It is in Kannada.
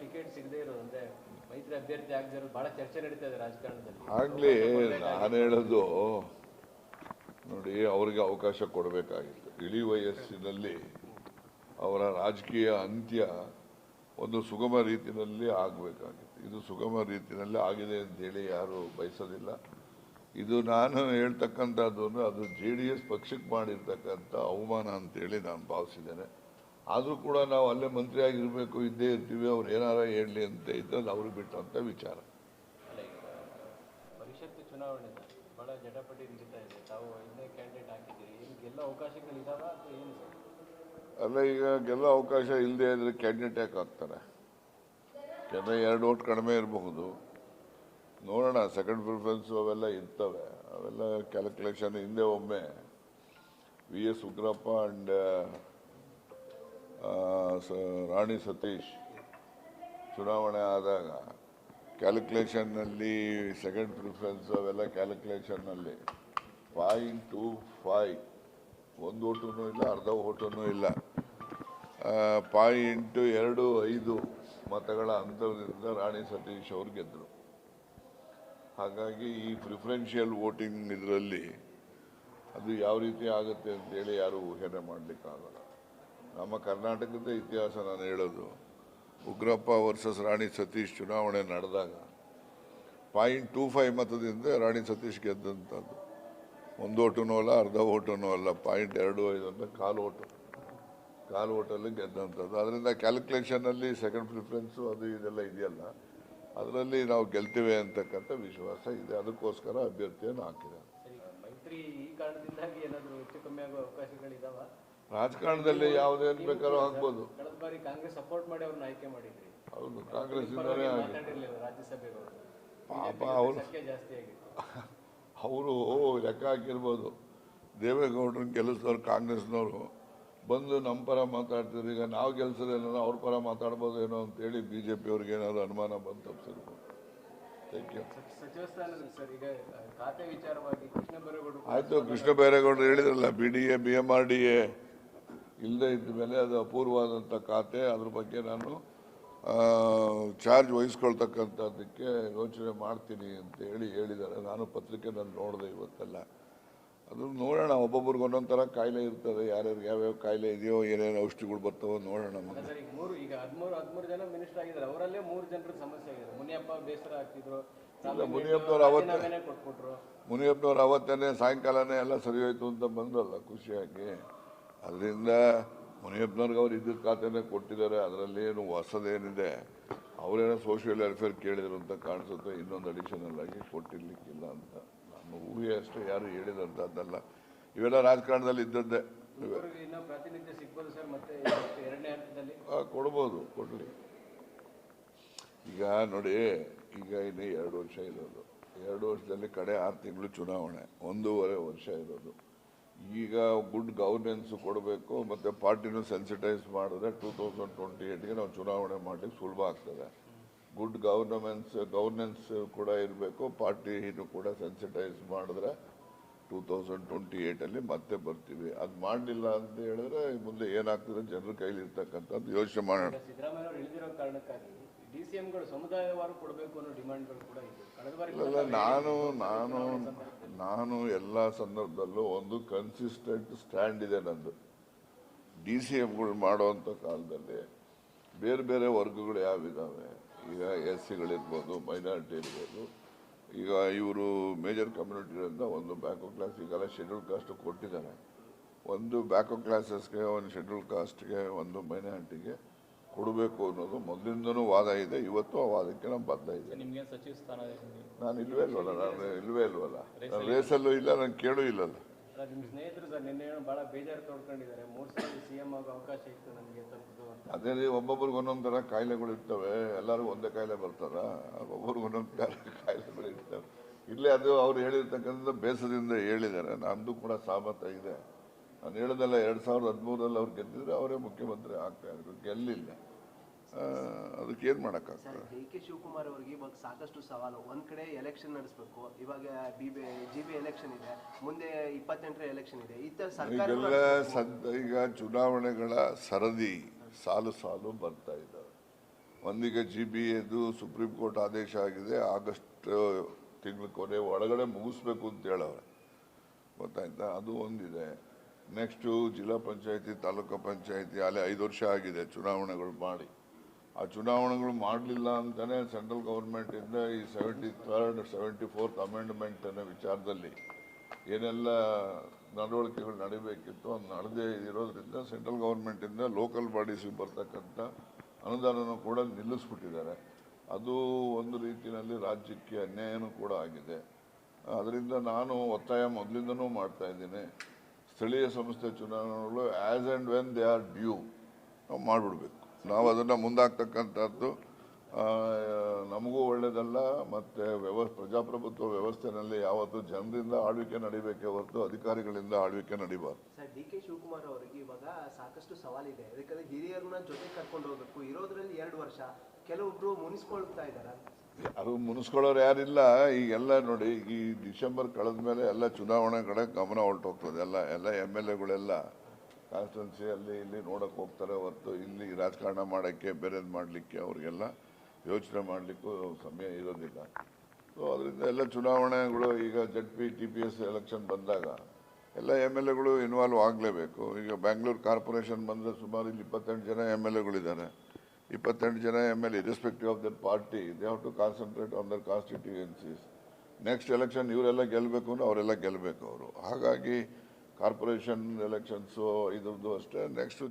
ಟಿಕೆಟ್ ಸಿಗದೇ ಇರೋದು ಅಂದ್ರೆ ಮೈತ್ರಿ ಅಭ್ಯರ್ಥಿ ಆಗದೇ ಇರೋದು ಬಹಳ ಚರ್ಚೆ ನಡೀತಾ ಇದೆ ರಾಜಕಾರಣದಲ್ಲಿ. ಆಗ್ಲಿ ನಾನು ಹೇಳೋದು ನೋಡಿ, ಅವ್ರಿಗೆ ಅವಕಾಶ ಕೊಡಬೇಕಾಗಿತ್ತು. ಇಳಿ ವಯಸ್ಸಿನಲ್ಲಿ ಅವರ ರಾಜಕೀಯ ಅಂತ್ಯ ಒಂದು ಸುಗಮ ರೀತಿಯಲ್ಲಿ ಆಗಬೇಕಾಗಿತ್ತು. ಇದು ಸುಗಮ ರೀತಿಯಲ್ಲಿ ಆಗಿದೆ ಅಂತೇಳಿ ಯಾರು ಬಯಸೋದಿಲ್ಲ. ಇದು ನಾನು ಹೇಳ್ತಕ್ಕಂಥದ್ದು ಅದು JDS ಪಕ್ಷಕ್ಕೆ ಮಾಡಿರ್ತಕ್ಕಂಥ ಅವಮಾನ ಅಂತೇಳಿ ನಾನು ಭಾವಿಸಿದ್ದೇನೆ. ಆದರೂ ಕೂಡ ನಾವು ಅಲ್ಲೇ ಮಂತ್ರಿ ಆಗಿರಬೇಕು, ಇದ್ದೇ ಇರ್ತೀವಿ, ಅವ್ರು ಏನಾರ ಹೇಳಲಿ ಅಂತ ಇದ್ದದ್ದು ಅವ್ರಿಗೆ ಬಿಟ್ಟಂಥ ವಿಚಾರ. ಪರಿಷತ್ ಚುನಾವಣೆ ಬಹಳ ಜಟಾಪಟಿ ನಡೀತಾ ಇದೆ. ತಾವು ಇನ್ನೇ ಕ್ಯಾಂಡಿಡೇಟ್ ಹಾಕಿದ್ದೀರಿ, ಏನು ಗೆಲ್ಲ ಅವಕಾಶಗಳಿದಾವ ಅಥವಾ ಏನು ಸರ್? ಅಲ್ಲ, ಈಗ ಗೆಲ್ಲೋ ಅವಕಾಶ ಇಲ್ಲದೆ ಇದ್ರೆ ಕ್ಯಾಂಡಿಡೇಟ್ ಯಾಕೆ ಆಗ್ತಾರೆ? ಕೆಲವು 2 ಓಟ್ ಕಡಿಮೆ ಇರಬಹುದು, ನೋಡೋಣ. ಸೆಕೆಂಡ್ ಪ್ರಿಫರೆನ್ಸು ಅವೆಲ್ಲ ಇರ್ತವೆ, ಅವೆಲ್ಲ ಕ್ಯಾಲ್ಕುಲೇಷನ್. ಹಿಂದೆ ಒಮ್ಮೆ VS ಉಗ್ರಪ್ಪ ಆ್ಯಂಡ್ ರಾಣಿ ಸತೀಶ್ ಚುನಾವಣೆ ಆದಾಗ ಕ್ಯಾಲ್ಕುಲೇಷನ್ನಲ್ಲಿ ಸೆಕೆಂಡ್ ಪ್ರಿಫರೆನ್ಸ್ ಅವೆಲ್ಲ ಕ್ಯಾಲ್ಕುಲೇಷನ್ನಲ್ಲಿ 0.25 1 ಓಟೂ ಇಲ್ಲ, ಅರ್ಧ ಓಟೂ ಇಲ್ಲ, 0.25 ಮತಗಳ ಅಂತರದಿಂದ ರಾಣಿ ಸತೀಶ್ ಅವರು ಗೆದ್ದರು. ಹಾಗಾಗಿ ಈ ಪ್ರಿಫರೆನ್ಷಿಯಲ್ ವೋಟಿಂಗ್ ಇದರಲ್ಲಿ ಅದು ಯಾವ ರೀತಿ ಆಗುತ್ತೆ ಅಂತೇಳಿ ಯಾರು ಊಹೆನೆ ಮಾಡಲಿಕ್ಕಾಗಲ್ಲ. ನಮ್ಮ ಕರ್ನಾಟಕದ ಇತಿಹಾಸ ನಾನು ಹೇಳೋದು, ಉಗ್ರಪ್ಪ ವರ್ಸಸ್ ರಾಣಿ ಸತೀಶ್ ಚುನಾವಣೆ ನಡೆದಾಗ 0.25 ಮತದಿಂದ ರಾಣಿ ಸತೀಶ್ ಗೆದ್ದಂಥದ್ದು. 1 ಓಟೂ ಅಲ್ಲ, ಅರ್ಧ ಓಟೂ ಅಲ್ಲ, 0.25 ಅಂತ ಕಾಲು ಓಟಲ್ಲಿ ಗೆದ್ದಂಥದ್ದು. ಅದರಿಂದ ಕ್ಯಾಲ್ಕುಲೇಷನಲ್ಲಿ ಸೆಕೆಂಡ್ ಪ್ರಿಫರೆನ್ಸು ಅದು ಇದೆಲ್ಲ ಇದೆಯಲ್ಲ, ಅದರಲ್ಲಿ ನಾವು ಗೆಲ್ತೇವೆ ಅಂತಕ್ಕಂಥ ವಿಶ್ವಾಸ ಇದೆ. ಅದಕ್ಕೋಸ್ಕರ ಅಭ್ಯರ್ಥಿಯನ್ನು ಹಾಕಿದ್ದಾರೆ. ಮೈತ್ರಿ ಈ ಕಾರಣದಿಂದಾಗಿ ಏನಾದರೂ ಹೆಚ್ಚು ಕಮ್ಮಿ ಆಗುವ ಅವಕಾಶಗಳಿದಾವ? ರಾಜಕಾರಣದಲ್ಲಿ ಯಾವುದೇನು ಬೇಕಾದ್ರೂ ಆಗ್ಬೋದು. ಕಳೆದ ಬಾರಿ ಕಾಂಗ್ರೆಸ್ ಸಪೋರ್ಟ್ ಮಾಡಿ ಅವ್ರನ್ನ ಆಯ್ಕೆ ಮಾಡಿದ್ರಿ. ಹೌದು, ಕಾಂಗ್ರೆಸ್ಸಿಂದಲೇ ಮಾತಾಡಿರಲಿಲ್ಲ ರಾಜ್ಯಸಭೆಗೆ. ಪಾಪ ಅವರು ಜಾಸ್ತಿ ಆಗಿತ್ತು. ಅವರು ಲೆಕ್ಕ ಹಾಕಿರ್ಬೋದು. ದೇವೇಗೌಡರನ್ನ ಗೆಲ್ಲಿಸಿದವ್ರು ಕಾಂಗ್ರೆಸ್ನವರು ಬಂದು ನಮ್ಮ ಪರ ಮಾತಾಡ್ತಿದ್ರು. ಈಗ ನಾವು ಗೆಲ್ಸೋದೇನೋ ಅವ್ರ ಪರ ಮಾತಾಡ್ಬೋದೇನೋ ಅಂತೇಳಿ BJP ಅವ್ರಿಗೆ ಏನಾದ್ರು ಅನುಮಾನ ಬಂದು ತಪ್ಪಿಸಿರ್ಬೋದು. ಸಚಿವ ಸ್ಥಾನದಲ್ಲಿ ಸರ್ ಈಗ ಖಾತೆ ವಿಚಾರವಾಗಿ ಕೃಷ್ಣ ಬೈರೇಗೌಡರು ಆಯಿತು, ಕೃಷ್ಣ ಬೈರೇಗೌಡರು ಹೇಳಿದ್ರಲ್ಲ, BDA BMRDA ಇಲ್ಲದೆ ಇದ್ದ ಮೇಲೆ ಅದು ಅಪೂರ್ವವಾದಂಥ ಖಾತೆ, ಅದ್ರ ಬಗ್ಗೆ ನಾನು ಚಾರ್ಜ್ ವಹಿಸ್ಕೊಳ್ತಕ್ಕಂಥದ್ದಕ್ಕೆ ಯೋಚನೆ ಮಾಡ್ತೀನಿ ಅಂತ ಹೇಳಿದ್ದಾರೆ. ನಾನು ಪತ್ರಿಕೆನಲ್ಲಿ ನೋಡಿದೆ ಇವತ್ತೆಲ್ಲ. ಅದು ನೋಡೋಣ, ಒಬ್ಬೊಬ್ರಿಗೆ ಒಂದೊಂದು ಥರ ಕಾಯಿಲೆ ಇರ್ತದೆ, ಯಾರ್ಯಾರಿಗೆ ಯಾವ್ಯಾವ ಕಾಯಿಲೆ ಇದೆಯೋ, ಏನೇನು ಔಷಧಿಗಳು ಬರ್ತಾವೋ ನೋಡೋಣ. ಈಗ 13 ಜನ ಮಿನಿಸ್ಟರ್ ಆಗಿದ್ದಾರೆ, ಅವರಲ್ಲೇ 3 ಜನರ ಸಮಸ್ಯೆ ಆಗಿದೆ. ಮುನಿಯಪ್ಪ ಬೇಸರ ಆಗ್ತಿದ್ರು, ಮುನಿಯಪ್ಪನವ್ರು ಅವತ್ತೇನೆ ಸಾಯಂಕಾಲನೇ ಎಲ್ಲ ಸರಿ ಹೋಯ್ತು ಅಂತ ಬಂದ್ರಲ್ಲ ಖುಷಿಯಾಗಿ. ಅದರಿಂದ ಮುನಿಯಪ್ಪನವ್ರಿಗೆ ಅವ್ರು ಇದ್ದ ಖಾತೆನೇ ಕೊಟ್ಟಿದ್ದಾರೆ, ಅದರಲ್ಲಿ ಏನು ಹೊಸದೇನಿದೆ. ಅವರೇನೋ ಸೋಷಿಯಲ್ ವೆಲ್ಫೇರ್ ಕೇಳಿದ್ರು ಅಂತ ಕಾಣಿಸುತ್ತೆ, ಇನ್ನೊಂದು ಅಡಿಷನಲ್ ಆಗಿ ಕೊಟ್ಟಿರ್ಲಿಕ್ಕಿಲ್ಲ ಅಂತ ನಮ್ಮ ಊಹೆ ಅಷ್ಟೇ, ಯಾರು ಹೇಳಿದಂಥದ್ದಲ್ಲ. ಇವೆಲ್ಲ ರಾಜಕಾರಣದಲ್ಲಿ ಇದ್ದದ್ದೇ. ಪ್ರಾತಿನಿಧ್ಯ ಸಿಗ್ಬೋದು ಸರ್, ಮತ್ತೆ ಎರಡನೇ ಹಂತದಲ್ಲಿ ಕೊಡ್ಬೋದು, ಕೊಡಲಿ. ಈಗ ನೋಡಿ, ಈಗ ಇನ್ನು 2 ವರ್ಷ ಇರೋದು. 2 ವರ್ಷದಲ್ಲಿ ಕಡೆ 6 ತಿಂಗಳು ಚುನಾವಣೆ, 1.5 ವರ್ಷ ಇರೋದು. ಈಗ ಗುಡ್ ಗವರ್ನೆನ್ಸ್ ಕೊಡಬೇಕು, ಮತ್ತು ಪಾರ್ಟಿನೂ ಸೆನ್ಸಿಟೈಸ್ ಮಾಡಿದ್ರೆ 2028ಗೆ ನಾವು ಚುನಾವಣೆ ಮಾಡಲಿಕ್ಕೆ ಸುಲಭ ಆಗ್ತದೆ. ಗುಡ್ ಗವರ್ನೆನ್ಸ್ ಕೂಡ ಇರಬೇಕು, ಪಾರ್ಟಿನೂ ಕೂಡ ಸೆನ್ಸಿಟೈಸ್ ಮಾಡಿದ್ರೆ 2028ಅಲ್ಲಿ ಮತ್ತೆ ಬರ್ತೀವಿ. ಅದು ಮಾಡಲಿಲ್ಲ ಅಂತ ಹೇಳಿದ್ರೆ ಮುಂದೆ ಏನಾಗ್ತದೆ ಜನರ ಕೈಲಿ ಇರ್ತಕ್ಕಂಥದ್ದು ಯೋಚನೆ ಮಾಡೋಣ. ಸಿದ್ದರಾಮಯ್ಯ ಅವರು ಇಳಿದಿರೋ ಕಾರಣಕ್ಕಾಗಿ DCMಗಳು ಸಮುದಾಯವಾರು ಕೊಡಬೇಕು ಅನ್ನೋ ಡಿಮಾಂಡ್ಗಳು ಕೂಡ ಇದೆ. ಇಲ್ಲ, ನಾನು ಎಲ್ಲ ಸಂದರ್ಭದಲ್ಲೂ ಒಂದು ಕನ್ಸಿಸ್ಟೆಂಟ್ ಸ್ಟ್ಯಾಂಡ್ ಇದೆ ನಂದು. DCMಗಳು ಮಾಡೋವಂಥ ಕಾಲದಲ್ಲಿ ಬೇರೆ ಬೇರೆ ವರ್ಗಗಳು ಯಾವಿದ್ದಾವೆ, ಈಗ SCಗಳಿರ್ಬೋದು, ಮೈನಾರಿಟಿ ಇರ್ಬೋದು. ಈಗ ಇವರು ಮೇಜರ್ ಕಮ್ಯುನಿಟಿಗಳಿಂದ ಒಂದು ಬ್ಯಾಕ್ವರ್ಡ್ ಕ್ಲಾಸ್, ಈಗೆಲ್ಲ ಶೆಡ್ಯೂಲ್ ಕಾಸ್ಟ್ ಕೊಟ್ಟಿದ್ದಾರೆ. ಒಂದು ಬ್ಯಾಕ್ವರ್ಡ್ ಕ್ಲಾಸಸ್ಗೆ, ಒಂದು ಶೆಡ್ಯೂಲ್ ಕಾಸ್ಟ್ಗೆ, ಒಂದು ಮೈನಾರಿಟಿಗೆ ಕೊಡಬೇಕು ಅನ್ನೋದು ಮೊದಲಿಂದನೂ ವಾದ ಇದೆ. ಇವತ್ತು ಆ ವಾದಕ್ಕೆ ನಾನು ಬದ್ಧ ಇದೆ. ನಾನು ಇಲ್ವೇ ಇಲ್ವಲ್ಲ, ನಾನು ರೇಸಲ್ಲೂ ಇಲ್ಲ, ನಾನು ಕೇಳೂ ಇಲ್ಲಲ್ಲ. ನಿಮ್ಮ ಸ್ನೇಹಿತರು ಸರ್ ನಿನ್ನೆ ಭಾಳ ಬೇಜಾರು ತೋಡ್ಕೊಂಡಿದ್ದಾರೆ, 3 ಸಲ CM ಆಗೋ ಅವಕಾಶ ಇತ್ತು ನನಗೆ ತಪ್ಪು ಅಂತ. ಅದೇ ರೀ, ಒಬ್ಬೊಬ್ರಿಗೆ ಒಂದೊಂದು ಥರ ಕಾಯಿಲೆಗಳು ಇರ್ತವೆ. ಎಲ್ಲರಿಗೂ ಒಂದೇ ಕಾಯಿಲೆ ಬರ್ತಾರ? ಒಬ್ಬೊಬ್ರಿಗೆ ಒಂದೊಂದು ಕಾಯಿಲೆಗಳು ಇರ್ತವೆ. ಇಲ್ಲೇ ಅದು ಅವ್ರು ಹೇಳಿರ್ತಕ್ಕಂಥ ಬೇಸರದಿಂದ ಹೇಳಿದ್ದಾರೆ, ನಮ್ಮದು ಕೂಡ ಸಹಮತ ಇದೆ. ನಾನು ಹೇಳೋದಲ್ಲ, 2013ರಲ್ಲಿ ಅವ್ರು ಗೆದ್ದಿದ್ರೆ ಅವರೇ ಮುಖ್ಯಮಂತ್ರಿ ಆಗ್ತಾ ಇದ್ರು, ಗೆಲ್ಲಿಲ್ಲ. ಅದಕ್ಕೆ ಏನು ಮಾಡೋಕ್ಕಾಗ್ತದೆ? DK ಶಿವಕುಮಾರ್ ಅವರಿಗೆ ಇವಾಗ ಸಾಕಷ್ಟು ಸವಾಲು. ಒಂದ್ ಕಡೆ ಎಲೆಕ್ಷನ್ ನಡೆಸಬೇಕು, ಇವಾಗ GB ಎಲೆಕ್ಷನ್ ಇದೆ, ಮುಂದೆ 28ರ ಎಲೆಕ್ಷನ್ ಇದೆ. ಈಗ ಚುನಾವಣೆಗಳ ಸರದಿ ಸಾಲು ಬರ್ತಾ ಇದ್ದಾವೆ. ಒಂದಿಗೆ GBAದು ಸುಪ್ರೀಂ ಕೋರ್ಟ್ ಆದೇಶ ಆಗಿದೆ, ಆಗಸ್ಟ್ ತಿಂಗಳ ಕೊನೆ ಒಳಗಡೆ ಮುಗಿಸ್ಬೇಕು ಅಂತ ಹೇಳವ್ರೆ, ಗೊತ್ತಾಯ್ತಾ? ಅದು ಒಂದಿದೆ. ನೆಕ್ಸ್ಟು ಜಿಲ್ಲಾ ಪಂಚಾಯತಿ, ತಾಲೂಕು ಪಂಚಾಯತಿ ಅಲ್ಲಿ 5 ವರ್ಷ ಆಗಿದೆ ಚುನಾವಣೆಗಳು ಮಾಡಿ. ಆ ಚುನಾವಣೆಗಳು ಮಾಡಲಿಲ್ಲ ಅಂತಲೇ ಸೆಂಟ್ರಲ್ ಗೌರ್ಮೆಂಟಿಂದ ಈ 73rd 74th ಅಮೆಂಡ್ಮೆಂಟ್ ಅನ್ನೋ ವಿಚಾರದಲ್ಲಿ ಏನೆಲ್ಲ ನಡವಳಿಕೆಗಳು ನಡೀಬೇಕಿತ್ತು ಅದು ನಡೆದೇ ಇರೋದ್ರಿಂದ ಸೆಂಟ್ರಲ್ ಗೌರ್ಮೆಂಟಿಂದ ಲೋಕಲ್ ಬಾಡೀಸ್ಗೆ ಬರ್ತಕ್ಕಂಥ ಅನುದಾನನೂ ಕೂಡ ನಿಲ್ಲಿಸ್ಬಿಟ್ಟಿದ್ದಾರೆ. ಅದು ಒಂದು ರೀತಿಯಲ್ಲಿ ರಾಜ್ಯಕ್ಕೆ ಅನ್ಯಾಯನೂ ಕೂಡ ಆಗಿದೆ. ಅದರಿಂದ ನಾನು ಒತ್ತಾಯ ಮೊದಲಿಂದನೂ ಮಾಡ್ತಾ ಇದ್ದೀನಿ, ಸ್ಥಳೀಯ ಸಂಸ್ಥೆ ಚುನಾವಣೆಗಳು as and when they are due ನಾವು ಮಾಡಿಬಿಡ್ಬೇಕು. ನಾವು ಅದನ್ನು ಮುಂದಾಕ್ತಕ್ಕಂಥದ್ದು ನಮಗೂ ಒಳ್ಳೆಯದಲ್ಲ. ಮತ್ತು ಪ್ರಜಾಪ್ರಭುತ್ವ ವ್ಯವಸ್ಥೆಯಲ್ಲಿ ಯಾವತ್ತೂ ಜನರಿಂದ ಆಳ್ವಿಕೆ ನಡಿಬೇಕೇ ಹೊರತು ಅಧಿಕಾರಿಗಳಿಂದ ಆಳ್ವಿಕೆ ನಡಿಬಾರ್ದು. ಸರ್, DK ಶಿವಕುಮಾರ್ ಅವರಿಗೆ ಇವಾಗ ಸಾಕಷ್ಟು ಸವಾಲಿದೆ. ಯಾಕಂದ್ರೆ ಹಿರಿಯರನ್ನ ಜೊತೆ ಕರ್ಕೊಂಡು ಹೋಗ್ಬೇಕು, ಇರೋದ್ರಲ್ಲಿ 2 ವರ್ಷ ಕೆಲವೊಬ್ರು ಮುನಿಸ್ಕೊಳ್ತಾ ಇದ್ದಾರೆ. ಯಾರು ಮುನಿಸ್ಕೊಳ್ಳೋರು ಯಾರಿಲ್ಲ. ಈಗೆಲ್ಲ ನೋಡಿ, ಈ ಡಿಸೆಂಬರ್ ಕಳೆದ ಮೇಲೆ ಎಲ್ಲ ಚುನಾವಣೆ ಕಡೆ ಗಮನ ಹೊರಟೋಗ್ತದೆ. ಎಲ್ಲ MLAಗಳೆಲ್ಲ ಕಾನ್ಸ್ಟಿಟ್ಯೂನ್ಸಿಯಲ್ಲಿ ಇಲ್ಲಿ ನೋಡೋಕೆ ಹೋಗ್ತಾರೆ ಹೊರತು ಇಲ್ಲಿ ರಾಜಕಾರಣ ಮಾಡೋಕ್ಕೆ ಬೇರೆದು ಮಾಡಲಿಕ್ಕೆ ಅವ್ರಿಗೆಲ್ಲ ಯೋಚನೆ ಮಾಡಲಿಕ್ಕೂ ಸಮಯ ಇರೋದಿಲ್ಲ. ಸೊ ಅದರಿಂದ ಎಲ್ಲ ಚುನಾವಣೆಗಳು ಈಗ ZP TPS ಎಲೆಕ್ಷನ್ ಬಂದಾಗ ಎಲ್ಲ MLAಗಳು ಇನ್ವಾಲ್ವ್ ಆಗಲೇಬೇಕು. ಈಗ ಬ್ಯಾಂಗ್ಳೂರು ಕಾರ್ಪೊರೇಷನ್ ಬಂದರೆ ಸುಮಾರು ಇಲ್ಲಿ 28 ಜನ MLAಗಳಿದ್ದಾರೆ. 28 ಜನ MLA irrespective of their party they have to concentrate on their constituencies. Next election ಇವರೆಲ್ಲ ಗೆಲ್ಲಬೇಕು ಅಂದರೆ ಅವರೆಲ್ಲ ಗೆಲ್ಲಬೇಕು ಅವರು. ಹಾಗಾಗಿ ಕಾರ್ಪೊರೇಷನ್ ಎಲೆಕ್ಷನ್ಸು ಇದ್ರದ್ದು ಅಷ್ಟೇ. ನೆಕ್ಸ್ಟ್